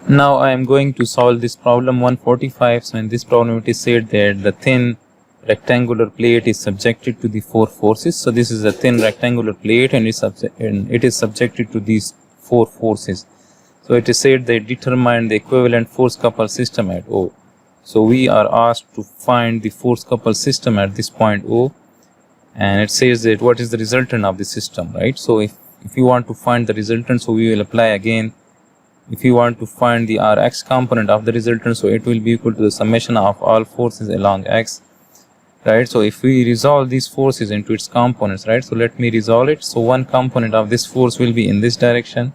Now I am going to solve this problem 145. So in this problem it is said that the thin rectangular plate is subjected to the four forces. So this is a thin rectangular plate and it is subjected to these four forces. So it is said that determine the equivalent force couple system at O. So we are asked to find the force couple system at this point O, and it says that what is the resultant of the system, right? So if you want to find the resultant, so we will apply again. If you want to find the Rx component of the resultant, so it will be equal to the summation of all forces along X, right? So if we resolve these forces into its components, right? So let me resolve it. So one component of this force will be in this direction,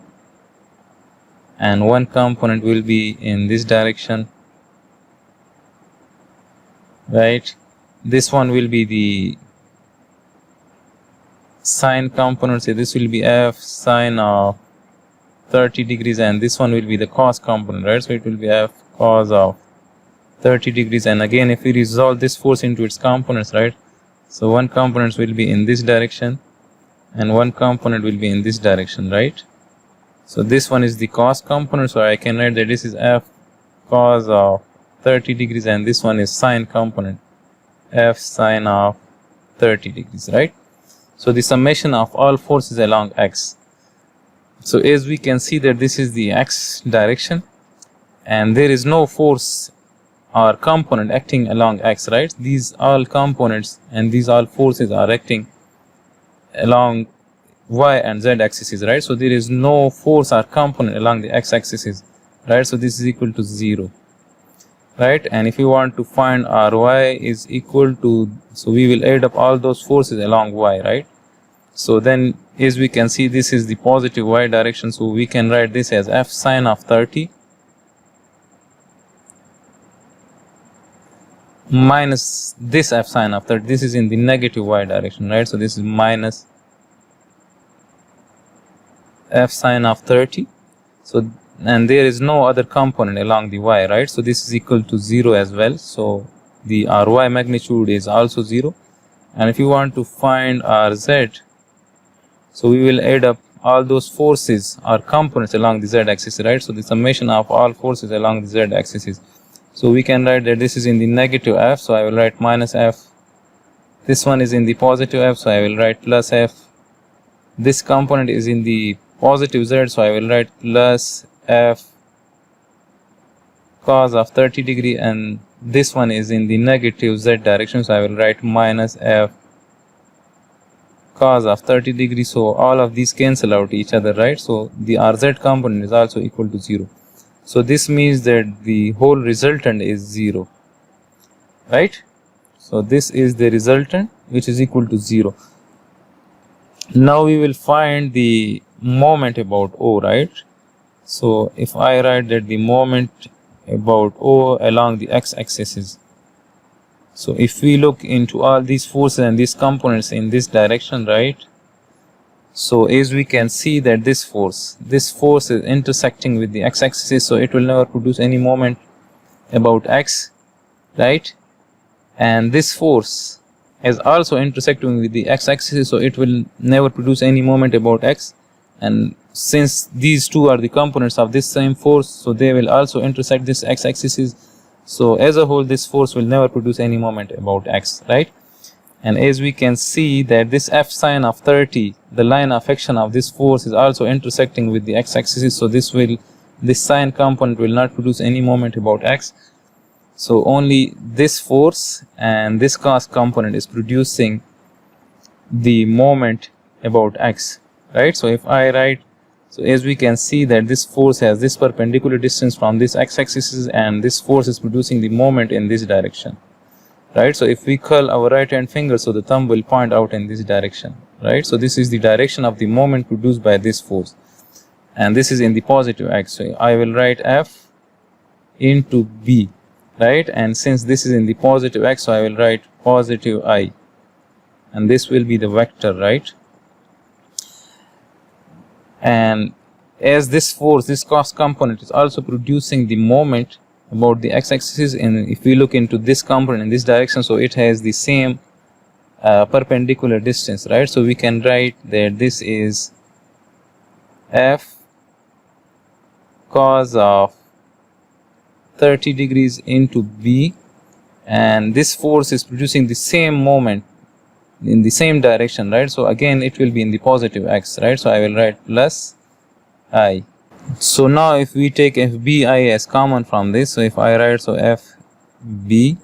and one component will be in this direction, right? This one will be the sine component, so this will be F sine of 30 degrees, and this one will be the cos component, right? So it will be F cos of 30 degrees. And again, if we resolve this force into its components, right? So one component will be in this direction and one component will be in this direction, right? So this one is the cos component, so I can write that this is F cos of 30 degrees, and this one is sine component, F sine of 30 degrees, right? So the summation of all forces along X. So as we can see that this is the X direction and there is no force or component acting along X, right? These all components and these all forces are acting along Y and Z axes, right? So there is no force or component along the X axis, right? So this is equal to 0, right? And if you want to find Ry is equal to, so we will add up all those forces along Y, right? So then as we can see, this is the positive Y direction, so we can write this as F sine of 30 minus this F sine of 30. This is in the negative Y direction, right? So this is minus F sine of 30. So, and there is no other component along the Y, right? So this is equal to 0 as well. So the Ry magnitude is also 0. And if you want to find Rz, so we will add up all those forces or components along the Z axis, right? So the summation of all forces along the Z axis. So we can write that this is in the negative F, so I will write minus F. This one is in the positive F, so I will write plus F. This component is in the positive Z, so I will write plus F cos of 30 degree, and this one is in the negative Z direction, so I will write minus F cos of 30 degree. So all of these cancel out each other, right? So the Rz component is also equal to 0. So this means that the whole resultant is 0, right? So this is the resultant which is equal to 0. Now we will find the moment about O, right? So if I write that the moment about O along the x-axis is, so if we look into all these forces and these components in this direction, right? So as we can see that this force is intersecting with the x-axis, so it will never produce any moment about x, right? And this force is also intersecting with the x-axis, so it will never produce any moment about x. And since these two are the components of this same force, so they will also intersect this x-axis. So as a whole, this force will never produce any moment about x, right? And as we can see that this F sine of 30, the line of action of this force is also intersecting with the x-axis, so this sine component will not produce any moment about x. So only this force and this cos component is producing the moment about x, right? So if I write, so as we can see that this force has this perpendicular distance from this x-axis, and this force is producing the moment in this direction, right? So if we curl our right hand finger, so the thumb will point out in this direction, right? So this is the direction of the moment produced by this force, and this is in the positive x. So I will write F into B, right? And since this is in the positive x, so I will write positive I, and this will be the vector, right? And as this force, this cos component is also producing the moment about the x-axis, and if we look into this component in this direction, so it has the same perpendicular distance, right? So we can write that this is F cos of 30 degrees into B, and this force is producing the same moment in the same direction, right? So again it will be in the positive x, right? So I will write plus I. So now if we take FBI as common from this, so if I write so FB,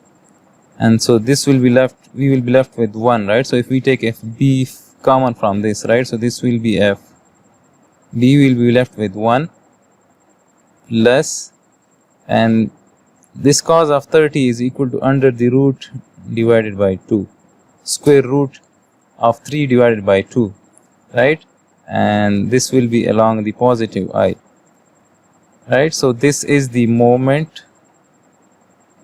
and so this will be left, we will be left with 1, right? So if we take FB common from this, right, so this will be FB will be left with 1 plus, and this cos of 30 is equal to under the root divided by 2, square root of 3 divided by 2, right? And this will be along the positive I, right? So this is the moment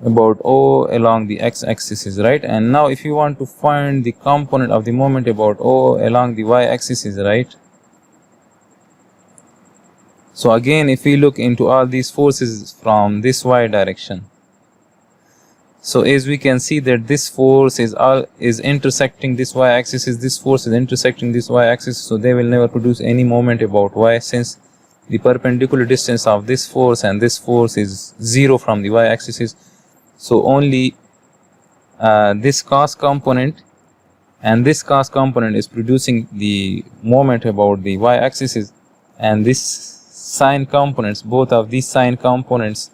about O along the x-axis, right? And now if you want to find the component of the moment about O along the y-axis, right? So again, if we look into all these forces from this y direction, so as we can see that this force is intersecting this y-axis, this force is intersecting this y-axis, so they will never produce any moment about y, since the perpendicular distance of this force and this force is 0 from the y-axis. So only this cos component and this cos component is producing the moment about the y-axis, and this sine components, both of these sine components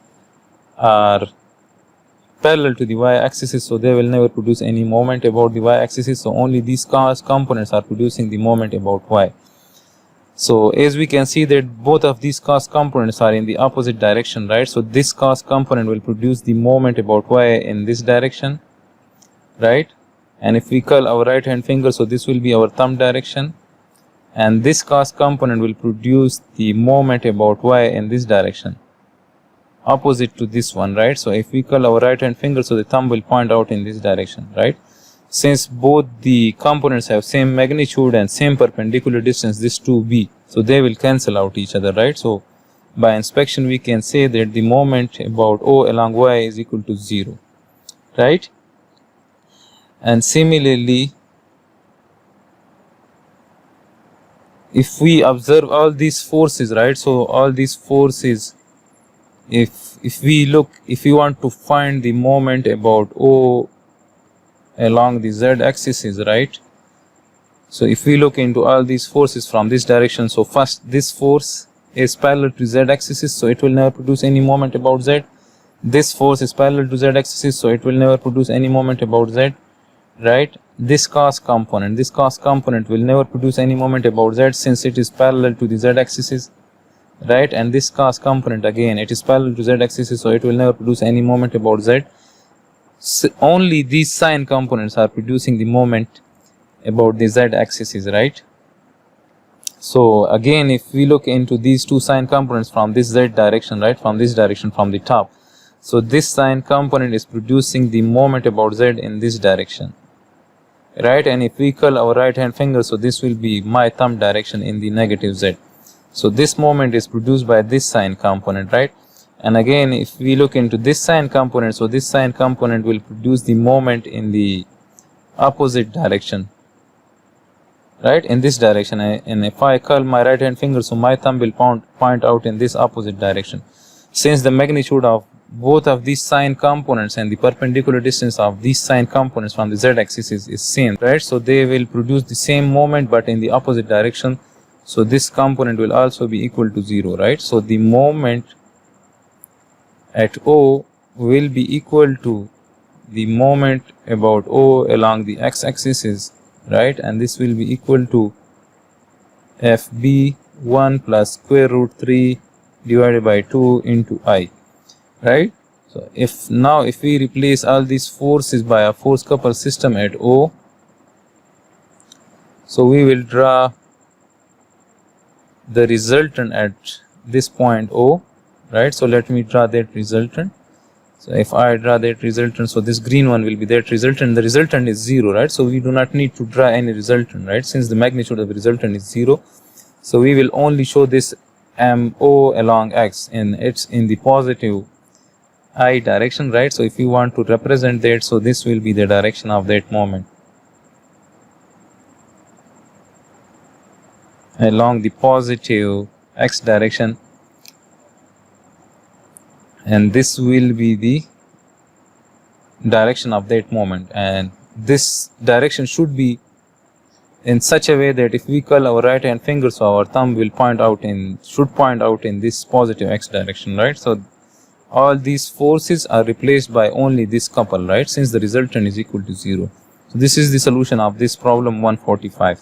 are parallel to the y-axis, so they will never produce any moment about the y-axis. So only these cos components are producing the moment about y. So as we can see that both of these cos components are in the opposite direction, right? So this cos component will produce the moment about y in this direction, right? And if we curl our right hand finger, so this will be our thumb direction, and this cos component will produce the moment about y in this direction, opposite to this one, right? So if we curl our right hand finger, so the thumb will point out in this direction, right? Since both the components have same magnitude and same perpendicular distance, this 2b, so they will cancel out each other, right? So by inspection we can say that the moment about O along y is equal to 0, right? And similarly, if we observe all these forces, right, so all these forces, if we want to find the moment about O along the z-axis, right? So if we look into all these forces from this direction, so first this force is parallel to z-axis, so it will never produce any moment about z. This force is parallel to z-axis, so it will never produce any moment about z, right? This cos component will never produce any moment about z, since it is parallel to the z-axis, right? And this cos component, again, it is parallel to z-axis, so it will never produce any moment about z. So only these sine components are producing the moment about the z-axis, right? So again, if we look into these two sine components from this z direction, right, from this direction, from the top, so this sine component is producing the moment about z in this direction, right? And if we curl our right hand finger, so this will be my thumb direction in the negative z. So this moment is produced by this sine component, right? And again, if we look into this sine component, so this sine component will produce the moment in the opposite direction, right, in this direction. And if I curl my right hand finger, so my thumb will point out in this opposite direction. Since the magnitude of both of these sine components and the perpendicular distance of these sine components from the z-axis is same, right? So they will produce the same moment but in the opposite direction. So this component will also be equal to 0, right? So the moment at O will be equal to the moment about O along the x-axis, right? And this will be equal to FB1 plus square root 3 divided by 2 into I, right? So if we replace all these forces by a force coupled system at O, so we will draw the resultant at this point O, right? So let me draw that resultant. So if I draw that resultant, so this green one will be that resultant. The resultant is 0, right? So we do not need to draw any resultant, right? Since the magnitude of the resultant is 0, so we will only show this MO along x, and it's in the positive I direction, right? So if you want to represent that, so this will be the direction of that moment along the positive x direction. and this will be the direction of that moment, and this direction should be in such a way that if we curl our right hand finger, so our thumb will should point out in this positive x direction, right? So all these forces are replaced by only this couple, right, since the resultant is equal to 0. So this is the solution of this problem 145.